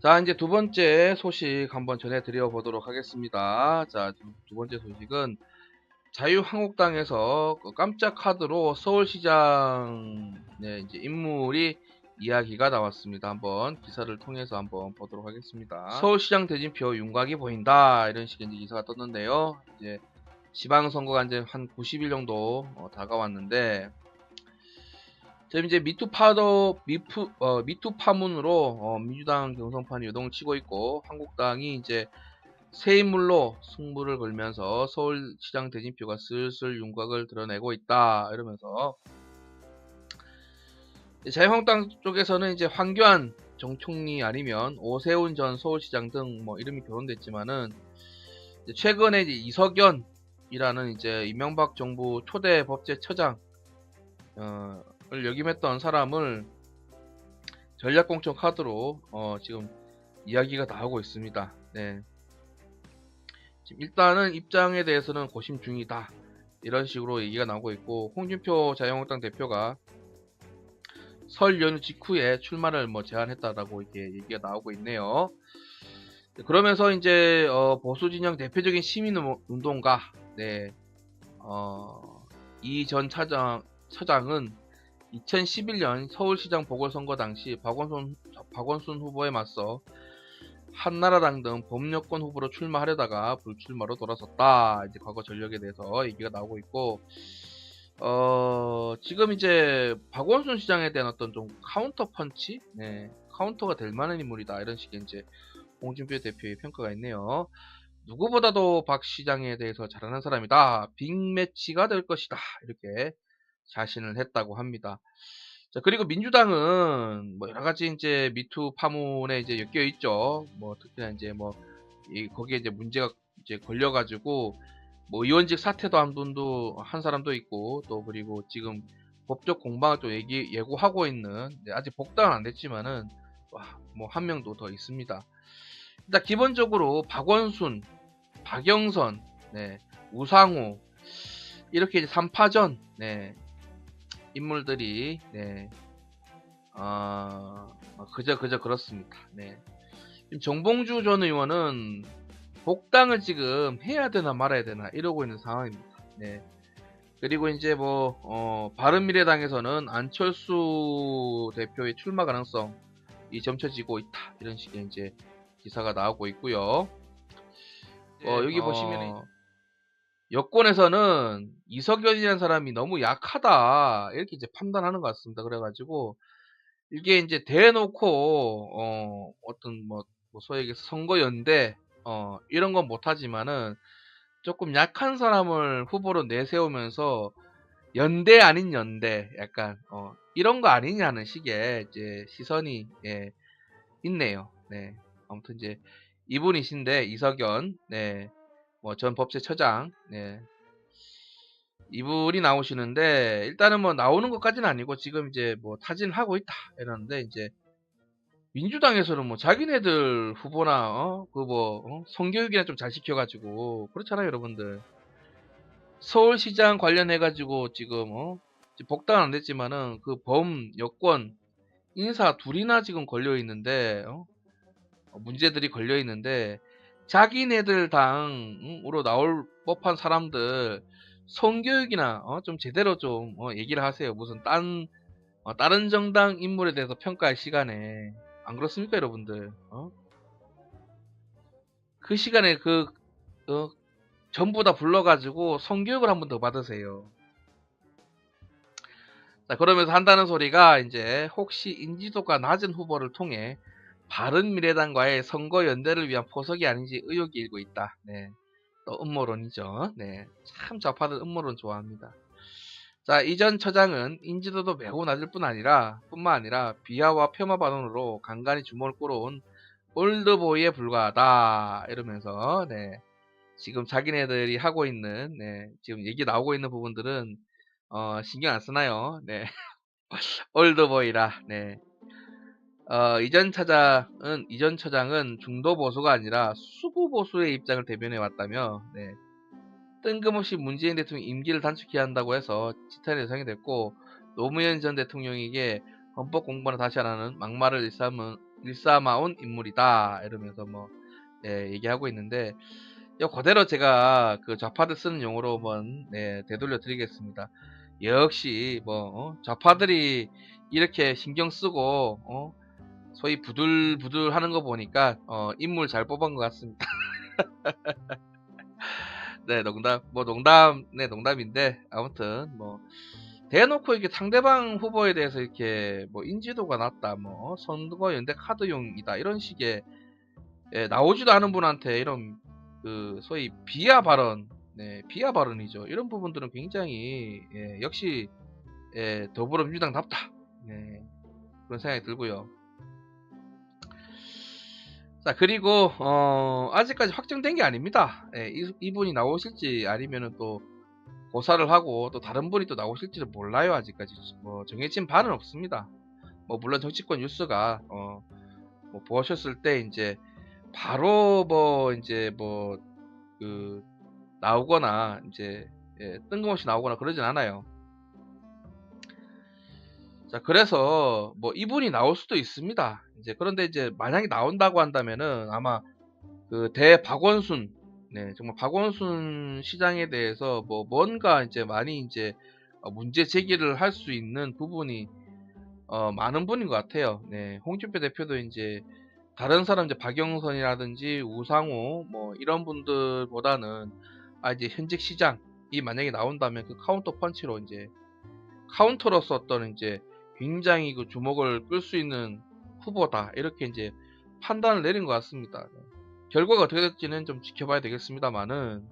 자, 이제 두 번째 소식 한번 전해드려 보도록 하겠습니다. 자, 두 번째 소식은 자유한국당에서 그 깜짝 카드로 서울시장 이제 인물이 이야기가 나왔습니다. 한번 기사를 통해서 한번 보도록 하겠습니다. 서울시장 대진표 윤곽이 보인다, 이런 식의 이제 기사가 떴는데요. 이제 지방선거가 이제 한 90일 정도 다가왔는데, 지금 이제 미투 파문으로 민주당 경선판이 요동을 치고 있고, 한국당이 이제 새 인물로 승부를 걸면서 서울시장 대진표가 슬슬 윤곽을 드러내고 있다, 이러면서 자유한국당 쪽에서는 이제 황교안 정 총리 아니면 오세훈 전 서울시장 등 뭐 이름이 거론됐지만은, 최근에 이제 이석연이라는 이제 이명박 정부 초대 법제처장 을 역임했던 사람을 전략공천 카드로 지금 이야기가 나오고 있습니다. 네. 지금 일단은 입장에 대해서는 고심 중이다, 이런 식으로 얘기가 나오고 있고, 홍준표 자유한국당 대표가 설 연휴 직후에 출마를 뭐 제안했다라고 이렇게 얘기가 나오고 있네요. 그러면서 이제 보수 진영 대표적인 시민운동가, 네, 이 전 처장은 2011년 서울시장 보궐선거 당시 박원순 후보에 맞서 한나라당 등 범여권 후보로 출마하려다가 불출마로 돌아섰다, 이제 과거 전력에 대해서 얘기가 나오고 있고, 지금 이제 박원순 시장에 대한 어떤 좀 카운터 펀치, 네, 카운터가 될 만한 인물이다, 이런 식의 이제 홍준표 대표의 평가가 있네요. 누구보다도 박 시장에 대해서 잘하는 사람이다, 빅매치가 될 것이다, 이렇게 자신을 했다고 합니다. 자, 그리고 민주당은 뭐 여러 가지 이제 미투 파문에 이제 엮여 있죠. 뭐 특히나 이제 뭐 거기에 이제 문제가 이제 걸려가지고 뭐 의원직 사퇴도 한 사람도 있고, 또 그리고 지금 법적 공방을 또 예고하고 있는, 아직 복당은 안 됐지만은 뭐 한 명도 더 있습니다. 일단 기본적으로 박원순, 박영선, 네, 우상호, 이렇게 이제 3파전 인물들이 그저 그렇습니다. 지금 정봉주 전 의원은 복당을 지금 해야 되나 말아야 되나 이러고 있는 상황입니다. 그리고 이제 뭐 바른미래당에서는 안철수 대표의 출마 가능성이 점쳐지고 있다, 이런 식의 이제 기사가 나오고 있고요. 여기 보시면 여권에서는 이석연이라는 사람이 너무 약하다, 이렇게 이제 판단하는 것 같습니다. 그래가지고 이게 이제 대놓고 어떤 뭐 소위 얘기해서 선거연대 이런 건 못하지만은 조금 약한 사람을 후보로 내세우면서 연대 아닌 연대, 약간 이런 거 아니냐는 식의 이제 시선이 있네요. 아무튼 이제 이분이신데, 이석연, 뭐 전 법제처장, 이분이 나오시는데, 일단은 뭐 나오는 것까지는 아니고 지금 이제 뭐 타진을 하고 있다, 이러는데, 이제 민주당에서는 뭐 자기네들 후보나 성교육이나 좀 잘 시켜가지고 그렇잖아요, 여러분들. 서울시장 관련해가지고 지금 복당은 안 됐지만은 그 여권 인사 둘이나 지금 걸려 있는데, 문제들이 걸려 있는데, 자기네들 당으로 나올 법한 사람들 성교육이나 좀 제대로 좀 얘기를 하세요. 무슨 다른 정당 인물에 대해서 평가할 시간에. 안 그렇습니까, 여러분들? 그 시간에 전부 다 불러가지고 성교육을 한 번 더 받으세요. 자, 그러면서 한다는 소리가 이제 혹시 인지도가 낮은 후보를 통해 바른미래당과의 선거 연대를 위한 포석이 아닌지 의혹이 일고 있다. 또 음모론이죠. 참 좌파들 음모론 좋아합니다. 자, 이전 처장은 인지도도 매우 낮을 뿐만 아니라 비하와 폄하 발언으로 간간히 주목을 끌어온 올드보이에 불과하다, 이러면서 지금 자기네들이 하고 있는 지금 얘기 나오고 있는 부분들은 신경 안 쓰나요? 올드보이라. 이전 처장은 중도 보수가 아니라 수구 보수의 입장을 대변해 왔다며, 뜬금없이 문재인 대통령 임기를 단축해야 한다고 해서 지탄의 대상이 됐고, 노무현 전 대통령에게 헌법 공부를 다시 하라는 막말을 일삼아온 인물이다 이러면서 얘기하고 있는데, 그대로 제가 그 좌파들 쓰는 용어로 한번 되돌려 드리겠습니다. 역시 좌파들이 이렇게 신경 쓰고 소위 부들부들 하는 거 보니까 인물 잘 뽑은 것 같습니다. 네, 농담인데, 아무튼 대놓고 이렇게 상대방 후보에 대해서 이렇게 인지도가 낮다, 선거 연대 카드용이다 이런 식의 나오지도 않은 분한테 이런 그 소위 비하 발언, 비하 발언이죠. 이런 부분들은 굉장히 역시 더불어민주당답다, 그런 생각이 들고요. 자, 그리고 아직까지 확정된 게 아닙니다. 이분이 나오실지 아니면은 또 고사를 하고 또 다른 분이 또 나오실지를 몰라요. 아직까지 정해진 바는 없습니다. 물론 정치권 뉴스가 보셨을 때 이제 바로 그 나오거나 이제 뜬금없이 나오거나 그러진 않아요. 자, 그래서 이분이 나올 수도 있습니다. 이제 그런데 이제 만약에 나온다고 한다면은 아마 그 박원순, 정말 박원순 시장에 대해서 뭔가 이제 많이 이제 문제 제기를 할 수 있는 부분이 많은 분인 것 같아요. 홍준표 대표도 이제 다른 사람 이제 박영선이라든지 우상호 이런 분들보다는 이제 현직 시장이 만약에 나온다면 그 카운터 펀치로 이제 카운터로서 어떤 이제 굉장히 그 주목을 끌 수 있는 후보다 이렇게 이제 판단을 내린 것 같습니다. 결과가 어떻게 될지는 좀 지켜봐야 되겠습니다만은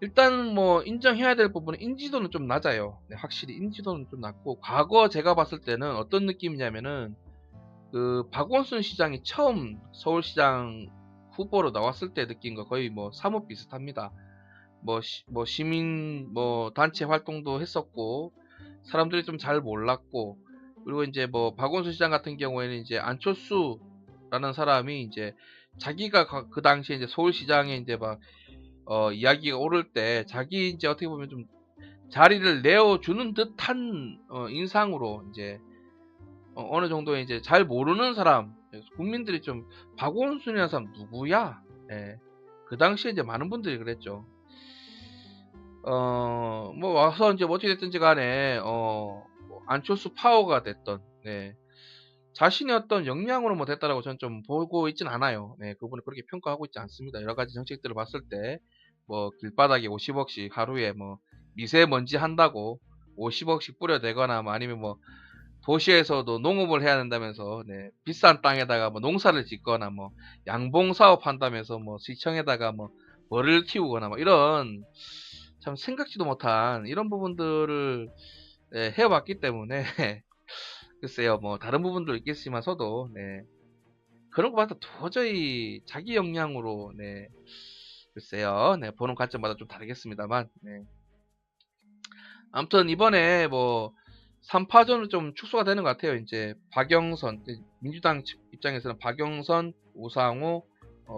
일단 인정해야 될 부분은 인지도는 좀 낮아요. 확실히 인지도는 좀 낮고, 과거 제가 봤을 때는 어떤 느낌이냐면은 그 박원순 시장이 처음 서울시장 후보로 나왔을 때 느낀 거 거의 사뭇 비슷합니다. 시민 단체 활동도 했었고 사람들이 좀 잘 몰랐고, 그리고 이제 박원순 시장 같은 경우에는 이제 안철수라는 사람이 이제 자기가 그 당시에 이제 서울시장에 이제 이야기가 오를 때 자기 이제 어떻게 보면 좀 자리를 내어주는 듯한 인상으로 이제 어느 정도 이제 잘 모르는 사람, 국민들이 좀 박원순이라는 사람 누구야? 그 당시에 이제 많은 분들이 그랬죠. 와서 이제 어떻게 됐든지 간에 안철수 파워가 됐던, 자신의 어떤 역량으로 됐다라고 저는 좀 보고 있진 않아요. 그분을 그렇게 평가하고 있지 않습니다. 여러 가지 정책들을 봤을 때 길바닥에 50억씩 하루에 미세먼지 한다고 50억씩 뿌려대거나 아니면 도시에서도 농업을 해야 된다면서 비싼 땅에다가 농사를 짓거나 양봉 사업 한다면서 시청에다가 벌을 키우거나 이런 참 생각지도 못한 이런 부분들을 해왔기 때문에 글쎄요, 다른 부분도 있겠지만서도 그런 거 봐서 도저히 자기 역량으로 글쎄요, 보는 관점마다 좀 다르겠습니다만, 아무튼 이번에 3파전은 좀 축소가 되는 것 같아요. 이제 박영선, 민주당 입장에서는 박영선, 우상호,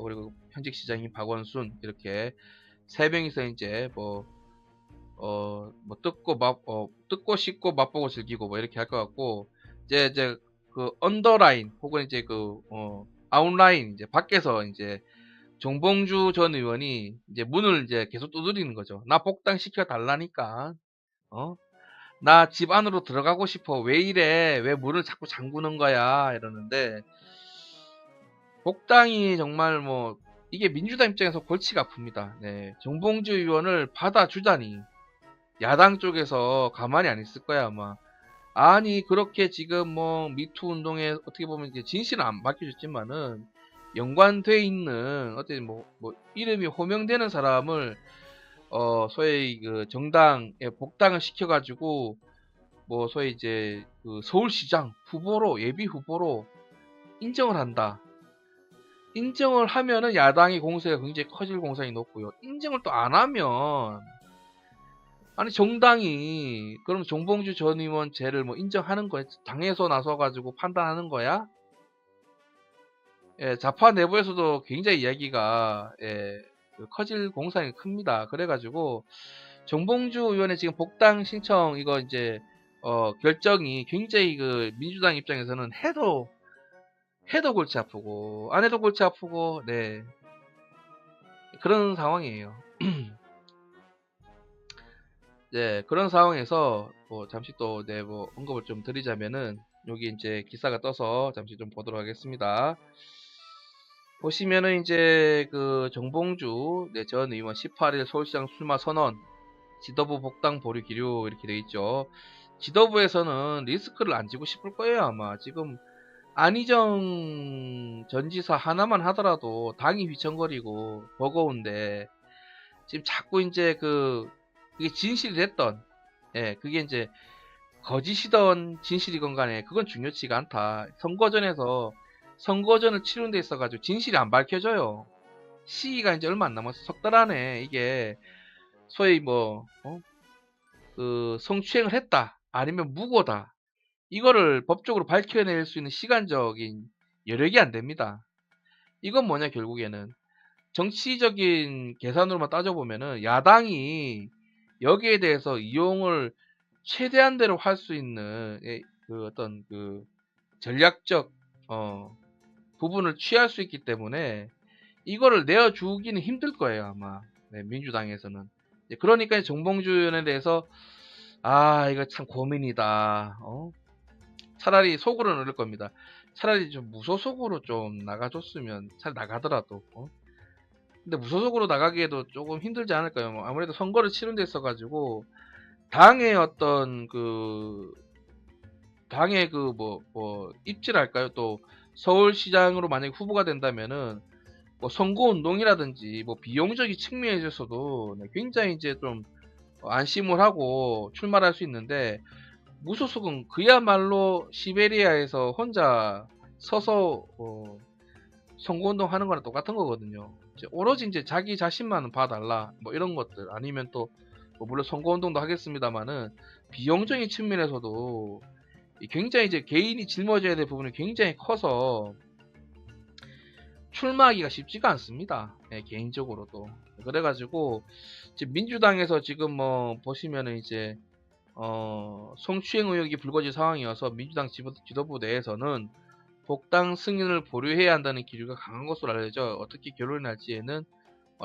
그리고 현직 시장인 박원순 이렇게 세 명이서 이제 뜯고 씹고 맛보고 즐기고 이렇게 할 것 같고, 이제 그 언더라인 혹은 이제 그 아웃라인 이제 밖에서 이제 정봉주 전 의원이 이제 문을 이제 계속 두드리는 거죠. 나 복당 시켜 달라니까. 나 집 안으로 들어가고 싶어. 왜 이래? 왜 문을 자꾸 잠그는 거야? 이러는데 복당이 정말 이게 민주당 입장에서 골치가 아픕니다. 정봉주 의원을 받아주자니 야당 쪽에서 가만히 안 있을 거야 아마. 아니 그렇게 지금 미투 운동에 어떻게 보면 이제 진실은 안 밝혀졌지만은 연관돼 있는 어떻게 이름이 호명되는 사람을 소위 그 정당에 복당을 시켜가지고 소위 이제 그 서울시장 후보로 예비 후보로 인정을 한다. 인정을 하면은 야당의 공세가 굉장히 커질 공산이 높고요. 인정을 또 안 하면 아니 정당이 그럼 정봉주 전 의원 죄를 인정하는 거야? 당에서 나서가지고 판단하는 거야? 좌파 내부에서도 굉장히 이야기가 커질 공산이 큽니다. 그래가지고 정봉주 의원의 지금 복당 신청 이거 이제 결정이 굉장히 그 민주당 입장에서는 해도 해도 골치 아프고 안 해도 골치 아프고 네 그런 상황이에요. 네 그런 상황에서 뭐 잠시 또 네 뭐 언급을 좀 드리자면은 여기 이제 기사가 떠서 잠시 좀 보도록 하겠습니다. 보시면은 이제 그 정봉주 네, 전 의원 18일 서울시장 출마 선언, 지도부 복당 보류 기류 이렇게 돼 있죠. 지도부에서는 리스크를 안 지고 싶을 거예요 아마. 지금 안희정 전 지사 하나만 하더라도 당이 휘청거리고 버거운데 지금 자꾸 이제 그게 진실이 됐던 예 그게 이제 거짓이던 진실이건 간에 그건 중요치가 않다. 선거전을 치른 데 있어가지고 진실이 안 밝혀져요. 시기가 이제 얼마 안 남았어. 석 달 안에 이게 소위 그 성추행을 했다. 아니면 무고다. 이거를 법적으로 밝혀낼 수 있는 시간적인 여력이 안 됩니다. 이건 뭐냐 결국에는 정치적인 계산으로만 따져보면은 야당이 여기에 대해서 이용을 최대한대로 할 수 있는 그 어떤 그 전략적 부분을 취할 수 있기 때문에 이거를 내어주기는 힘들 거예요 아마. 네, 민주당에서는. 그러니까 정봉주 의원에 대해서 이거 참 고민이다. 차라리 속으로는 그럴 겁니다. 차라리 좀 무소속으로 좀 나가줬으면 잘 나가더라도. 근데 무소속으로 나가기에도 조금 힘들지 않을까요? 뭐 아무래도 선거를 치른 데 있어가지고 당의 어떤 당의 입지랄까요? 또 서울시장으로 만약에 후보가 된다면은 뭐 선거운동이라든지 뭐 비용적인 측면에서도 굉장히 이제 좀 안심을 하고 출마를 할 수 있는데 무소속은 그야말로 시베리아에서 혼자 서서 선거운동 하는 거랑 똑같은 거거든요. 오로지 이제 자기 자신만 봐달라 뭐 이런 것들 아니면 또 뭐 물론 선거운동도 하겠습니다만은 비용적인 측면에서도 굉장히 이제 개인이 짊어져야 될 부분이 굉장히 커서 출마하기가 쉽지가 않습니다. 네, 개인적으로도. 그래가지고 지금 민주당에서 지금 뭐 보시면은 이제 성추행 의혹이 불거진 상황이어서 민주당 지도부 내에서는 복당 승인을 보류해야 한다는 기류가 강한 것으로 알려져 어떻게 결론이 날지에는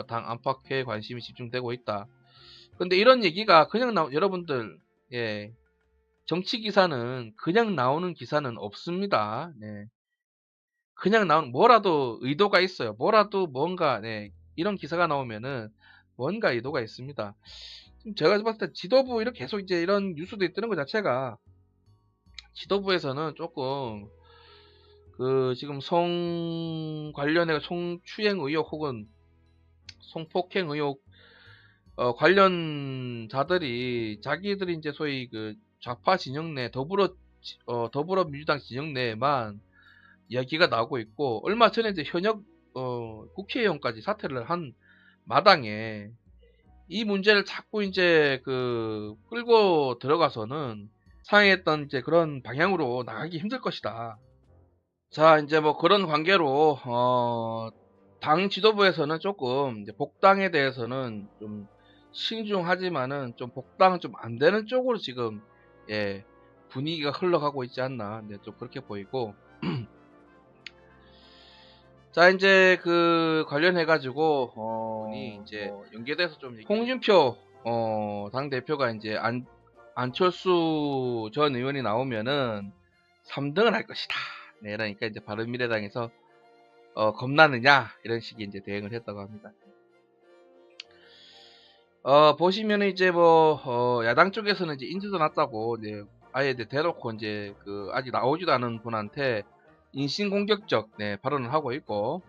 당 안팎에 관심이 집중되고 있다. 근데 이런 얘기가 그냥 여러분들 예 정치 기사는 그냥 나오는 기사는 없습니다. 네. 그냥 나온 뭐라도 의도가 있어요. 뭐라도 뭔가 네, 이런 기사가 나오면은 뭔가 의도가 있습니다. 지금 제가 봤을 때 지도부 이렇게 계속 이제 이런 뉴스들이 뜨는 것 자체가 지도부에서는 조금 지금 성 관련해 성추행 의혹 혹은 성폭행 의혹 관련자들이 자기들이 이제 소위 그 좌파 진영 내 더불어민주당 진영 내에만 이야기가 나오고 있고 얼마 전에 이제 현역 국회의원까지 사퇴를 한 마당에 이 문제를 자꾸 이제 끌고 들어가서는 상행했던 이제 그런 방향으로 나가기 힘들 것이다. 자 이제 뭐 그런 관계로 당 지도부에서는 조금 이제 복당에 대해서는 좀 신중하지만은 좀 복당은 좀 안 되는 쪽으로 지금 예 분위기가 흘러가고 있지 않나 좀 그렇게 보이고 자 이제 관련해 가지고 이제 연계돼서 좀 홍준표 당 대표가 이제 안철수 전 의원이 나오면은 3등을 할 것이다. 네, 그러니까 이제 바른미래당에서 겁나느냐 이런 식의 이제 대응을 했다고 합니다. 보시면은 이제 야당 쪽에서는 이제 인지도 낮다고 이제 아예 이제 대놓고 이제 아직 나오지도 않은 분한테 인신공격적 발언을 하고 있고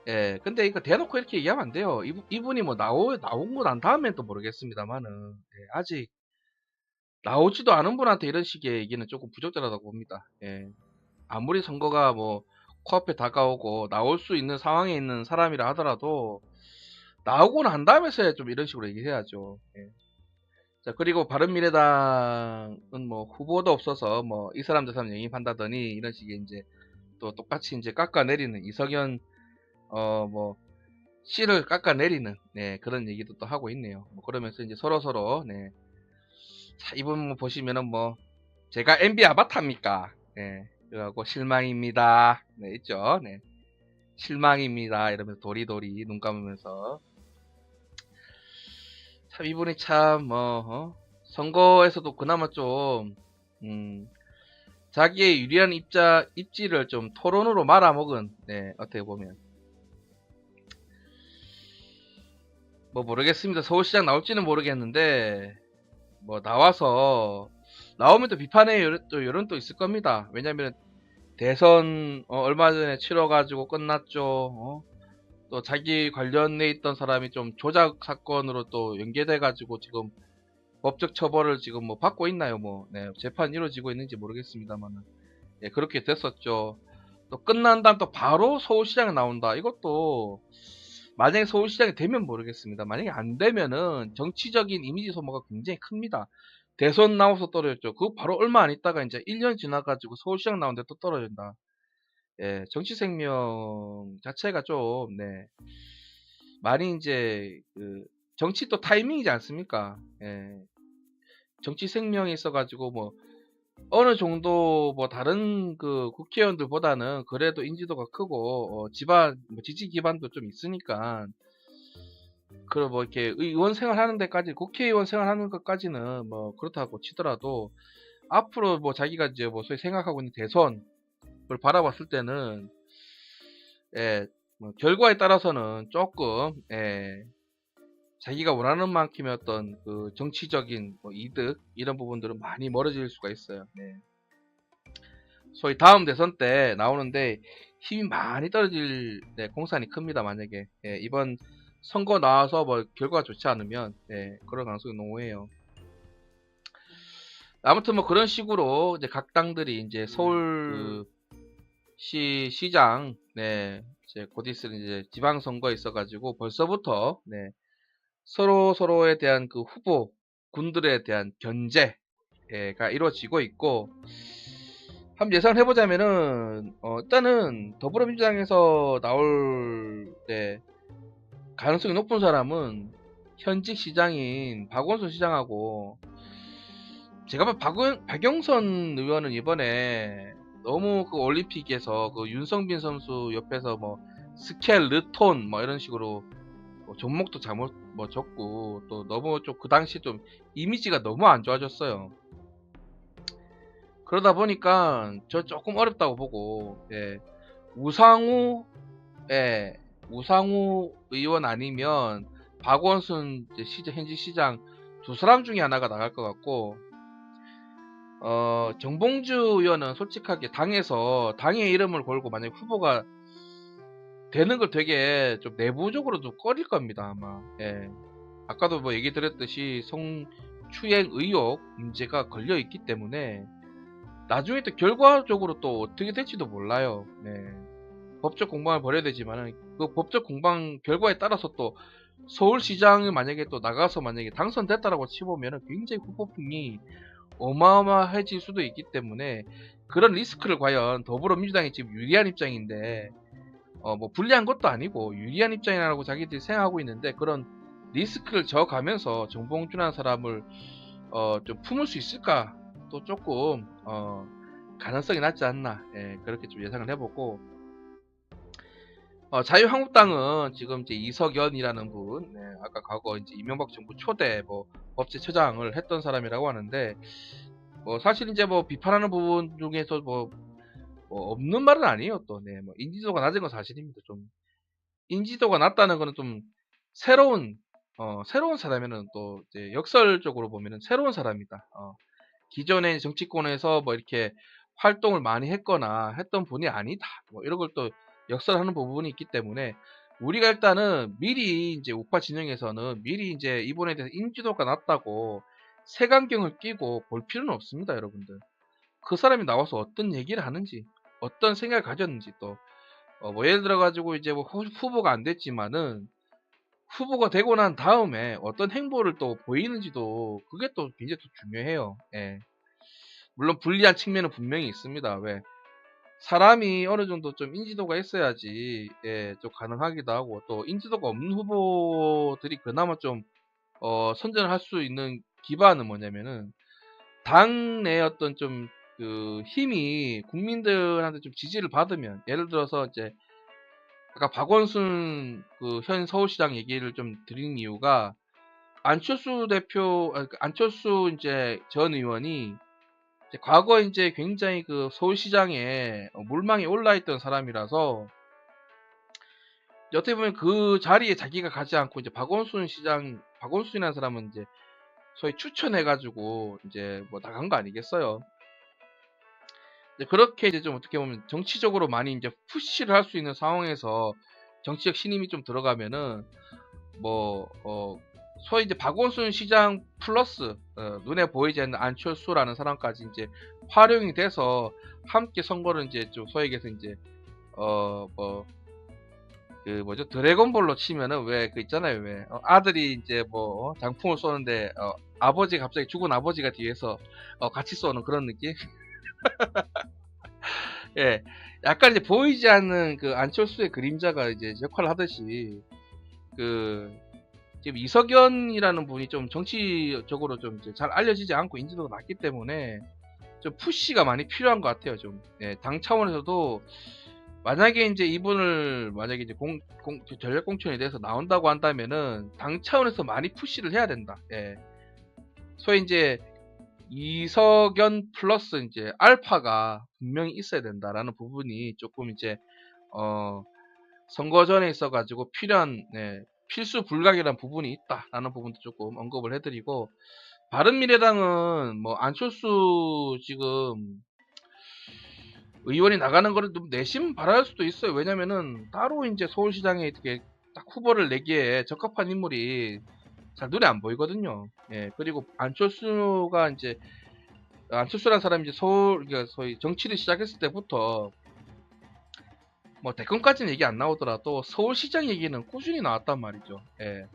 예 근데 이거 대놓고 이렇게 얘기하면 안 돼요. 이분이 뭐 나온 거 난 다음엔 또 모르겠습니다만은 아직 나오지도 않은 분한테 이런 식의 얘기는 조금 부적절하다고 봅니다. 예. 아무리 선거가 뭐 코앞에 다가오고 나올 수 있는 상황에 있는 사람이라 하더라도 나오고 난 다음에서야 좀 이런 식으로 얘기해야죠. 예. 자 그리고 바른미래당은 뭐 후보도 없어서 뭐 이 사람 저 사람 영입한다더니 이런 식의 이제 또 똑같이 이제 깎아내리는 이석연 뭐 씨를 깎아내리는 그런 얘기도 또 하고 있네요. 뭐 그러면서 이제 서로 자 이분 뭐 보시면은 뭐 제가 MB 아바타입니까? 예. 그래갖고 실망입니다. 네, 있죠. 네. 실망입니다. 이러면서 도리도리 눈 감으면서. 참 이분이 참 선거에서도 그나마 좀 자기의 유리한 입지를 좀 토론으로 말아먹은, 네, 어떻게 보면 뭐 모르겠습니다. 서울시장 나올지는 모르겠는데 뭐 나오면 또 비판의 여론 또 있을 겁니다. 왜냐면 대선 얼마 전에 치러가지고 끝났죠. 또 자기 관련돼 있던 사람이 좀 조작 사건으로 또 연계돼가지고 지금 법적 처벌을 지금 뭐 받고 있나요? 뭐, 네, 재판 이루어지고 있는지 모르겠습니다만은, 예, 그렇게 됐었죠. 또 끝난 다음 또 바로 서울시장에 나온다. 이것도 만약에 서울시장이 되면 모르겠습니다. 만약에 안 되면은 정치적인 이미지 소모가 굉장히 큽니다. 대선 나와서 떨어졌죠. 그거 바로 얼마 안 있다가 이제 1년 지나가지고 서울시장 나오는데 또 떨어진다. 예, 정치 생명 자체가 좀, 네, 많이 이제, 정치 또 타이밍이지 않습니까? 예, 정치 생명이 있어가지고, 뭐, 어느 정도, 뭐, 다른 국회의원들보다는 그래도 인지도가 크고, 뭐 지지 기반도 좀 있으니까, 그리고 뭐, 이렇게 의원 생활하는 데까지, 국회의원 생활하는 것까지는 뭐, 그렇다고 치더라도, 앞으로 뭐, 자기가 이제 뭐, 소위 생각하고 있는 대선을 바라봤을 때는, 예, 뭐 결과에 따라서는 조금, 예, 자기가 원하는 만큼의 어떤 그 정치적인 뭐 이득 이런 부분들은 많이 멀어질 수가 있어요. 네. 소위 다음 대선 때 나오는데 힘이 많이 떨어질, 네, 공산이 큽니다. 만약에, 예, 이번 선거 나와서 뭐 결과가 좋지 않으면, 예, 그럴 가능성이 농후해요. 아무튼 뭐 그런 식으로 이제 각 당들이 이제 서울 시장, 네, 이제 곧 있을 이제 지방선거에 있어가지고 벌써부터, 네, 서로에 대한 그 후보 군들에 대한 견제가 이루어지고 있고, 한번 예상을 해보자면은 일단은 더불어민주당에서 나올 때 가능성이 높은 사람은 현직 시장인 박원순 시장하고, 제가 봐 박영선 의원은 이번에 너무 그 올림픽에서 그 윤성빈 선수 옆에서 뭐 스켈, 르톤 뭐 이런 식으로 뭐 종목도 잘못 뭐 적고, 또 너무 좀 그 당시 좀 이미지가 너무 안 좋아졌어요. 그러다 보니까 저 조금 어렵다고 보고, 예, 우상우, 예, 우상우 의원 아니면 박원순 현직 시장 두 사람 중에 하나가 나갈 것 같고, 정봉주 의원은 솔직하게 당의 이름을 걸고 만약 후보가 되는 걸 되게 좀 내부적으로 좀 꺼릴 겁니다, 아마. 예. 아까도 뭐 얘기 드렸듯이 성추행 의혹 문제가 걸려 있기 때문에 나중에 또 결과적으로 또 어떻게 될지도 몰라요. 네. 법적 공방을 벌여야 되지만은 그 법적 공방 결과에 따라서 또 서울시장이 만약에 또 나가서 만약에 당선됐다라고 치보면은 굉장히 후폭풍이 어마어마해질 수도 있기 때문에 그런 리스크를 과연 더불어민주당이 지금 유리한 입장인데, 뭐 불리한 것도 아니고 유리한 입장이라고 자기들이 생각하고 있는데, 그런 리스크를 져가면서 정봉준이라는 사람을 좀 품을 수 있을까? 또 조금 가능성이 낮지 않나, 예, 그렇게 좀 예상을 해보고, 자유한국당은 지금 이제 이석연이라는 분, 네, 아까 과거 이제 이명박 정부 초대 뭐 법제처장을 했던 사람이라고 하는데, 뭐 사실 이제 뭐 비판하는 부분 중에서 뭐 없는 말은 아니에요. 또, 네, 뭐 인지도가 낮은 건 사실입니다. 좀 인지도가 낮다는 거는 좀 새로운 새로운 사람이면 또 이제 역설적으로 보면은 새로운 사람이다. 기존의 정치권에서 뭐 이렇게 활동을 많이 했거나 했던 분이 아니다. 뭐 이런 걸 또 역설하는 부분이 있기 때문에 우리가 일단은 미리 이제 우파 진영에서는 미리 이제 이분에 대해서 인지도가 낮다고 색안경을 끼고 볼 필요는 없습니다, 여러분들. 그 사람이 나와서 어떤 얘기를 하는지, 어떤 생각을 가졌는지, 또 뭐 예를 들어 가지고 이제 뭐 후보가 안 됐지만은 후보가 되고 난 다음에 어떤 행보를 또 보이는지도 그게 또 굉장히 또 중요해요. 예. 물론 불리한 측면은 분명히 있습니다. 왜? 사람이 어느 정도 좀 인지도가 있어야지, 예, 좀 가능하기도 하고, 또 인지도가 없는 후보들이 그나마 좀 선전을 할 수 있는 기반은 뭐냐면은 당내 어떤 좀 그 힘이 국민들한테 좀 지지를 받으면, 예를 들어서 이제 아까 박원순 그 현 서울시장 얘기를 좀 드리는 이유가, 안철수 대표, 안철수 이제 전 의원이 이제 과거 이제 굉장히 그 서울시장에 물망에 올라있던 사람이라서, 어떻게 보면 그 자리에 자기가 가지 않고 이제 박원순이라는 사람은 이제 소위 추천해가지고 이제 뭐 나간 거 아니겠어요. 이제 그렇게 이제 좀 어떻게 보면 정치적으로 많이 이제 푸시를 할 수 있는 상황에서 정치적 신임이 좀 들어가면은 뭐 소위 이제 박원순 시장 플러스 눈에 보이지 않는 안철수라는 사람까지 이제 활용이 돼서 함께 선거를 이제 좀 소위 얘기해서 이제 뭐 그 뭐죠, 드래곤볼로 치면은 왜 그 있잖아요, 왜 아들이 이제 뭐 장풍을 쏘는데 아버지 갑자기 죽은 아버지가 뒤에서 같이 쏘는 그런 느낌. 예, 약간 이제 보이지 않는 그 안철수의 그림자가 이제 역할을 하듯이, 그 지금 이석연이라는 분이 좀 정치적으로 좀 이제 잘 알려지지 않고 인지도가 낮기 때문에 좀 푸시가 많이 필요한 것 같아요. 좀 당 차원에서도 만약에 이제 이분을 만약에 이제 전략 공천에 대해서 나온다고 한다면은 당 차원에서 많이 푸시를 해야 된다. 예. 소위 이제 이석연 플러스 이제 알파가 분명히 있어야 된다라는 부분이 조금 이제 선거 전에 있어가지고 필요한, 필수 불가결한 부분이 있다라는 부분도 조금 언급을 해드리고, 바른미래당은 뭐 안철수 지금 의원이 나가는 거를 좀 내심 바랄 수도 있어요. 왜냐면은 따로 이제 서울시장에 이렇게 딱 후보를 내기에 적합한 인물이 잘 눈에 안 보이거든요. 예, 그리고 안철수라는 사람이 이제 그러니까 소위 정치를 시작했을 때부터 뭐 대권까지는 얘기 안 나오더라도 서울시장 얘기는 꾸준히 나왔단 말이죠. 예.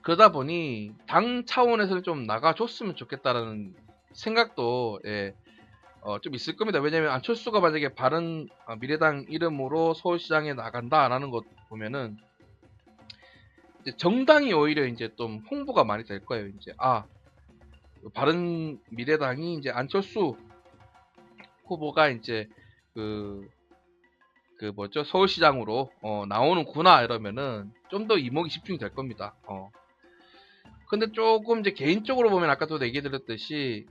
그러다 보니 당 차원에서 좀 나가줬으면 좋겠다라는 생각도 좀 있을 겁니다. 왜냐면 안철수가 만약에 바른 미래당 이름으로 서울시장에 나간다라는 것 보면은 이제 정당이 오히려 이제 좀 홍보가 많이 될 거예요. 이제 바른 미래당이 이제 안철수 후보가 이제 그 뭐죠, 서울시장으로 나오는구나 이러면은 좀 더 이목이 집중이 될 겁니다. 근데 조금 이제 개인적으로 보면 아까도 얘기 드렸듯이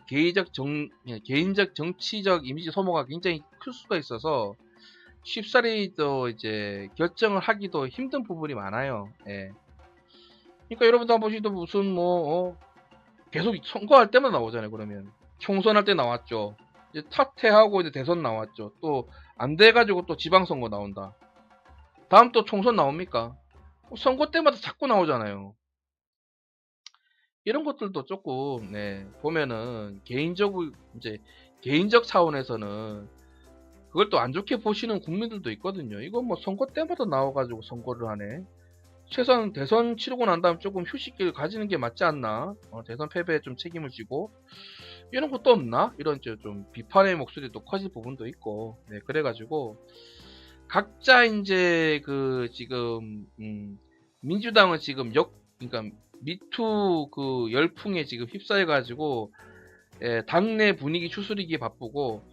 개인적 정치적 이미지 소모가 굉장히 클 수가 있어서 쉽사리 또 이제 결정을 하기도 힘든 부분이 많아요. 예. 그러니까 여러분도 한번 보시도 무슨 뭐 계속 선거할 때마다 나오잖아요. 그러면 총선할 때 나왔죠. 이제 사퇴하고 이제 대선 나왔죠. 또 안 돼가지고 또 지방선거 나온다. 다음 또 총선 나옵니까? 선거 때마다 자꾸 나오잖아요. 이런 것들도 조금 보면은 개인적 차원에서는 그걸 또 안 좋게 보시는 국민들도 있거든요. 이거 뭐 선거 때마다 나와가지고 선거를 하네. 최소한 대선 치르고 난 다음 조금 휴식기를 가지는 게 맞지 않나? 대선 패배에 좀 책임을 지고 이런 것도 없나? 이런 좀 비판의 목소리도 커질 부분도 있고, 그래가지고 각자 이제 그 지금 민주당은 지금 그러니까 미투 그 열풍에 지금 휩싸여가지고 당내 분위기 추스리기에 바쁘고,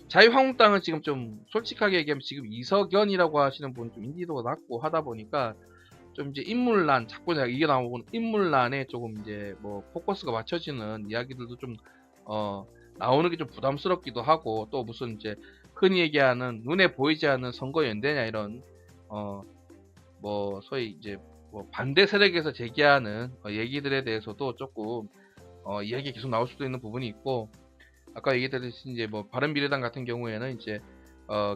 자유한국당은 지금 좀 솔직하게 얘기하면 지금 이석연이라고 하시는 분 좀 인지도가 낮고 하다 보니까 좀 이제 인물난, 자꾸 내가 이게 나오고는 인물난에 조금 이제 뭐 포커스가 맞춰지는 이야기들도 좀 나오는 게 좀 부담스럽기도 하고, 또 무슨 이제 흔히 얘기하는 눈에 보이지 않는 선거 연대냐 이런 뭐 소위 이제 뭐 반대 세력에서 제기하는 얘기들에 대해서도 조금 이야기 계속 나올 수도 있는 부분이 있고, 아까 얘기드렸듯이 이제 뭐 바른미래당 같은 경우에는 이제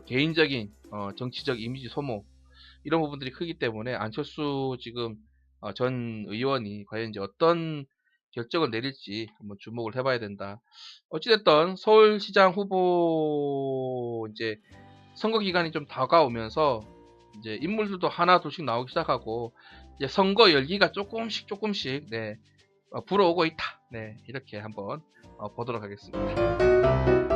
개인적인 정치적 이미지 소모 이런 부분들이 크기 때문에 안철수 지금 전 의원이 과연 이제 어떤 결정을 내릴지 한번 주목을 해봐야 된다. 어찌됐든 서울시장 후보 이제 선거 기간이 좀 다가오면서 이제 인물들도 하나 둘씩 나오기 시작하고, 이제 선거 열기가 조금씩 불어오고 있다. 이렇게 한번 보도록 하겠습니다.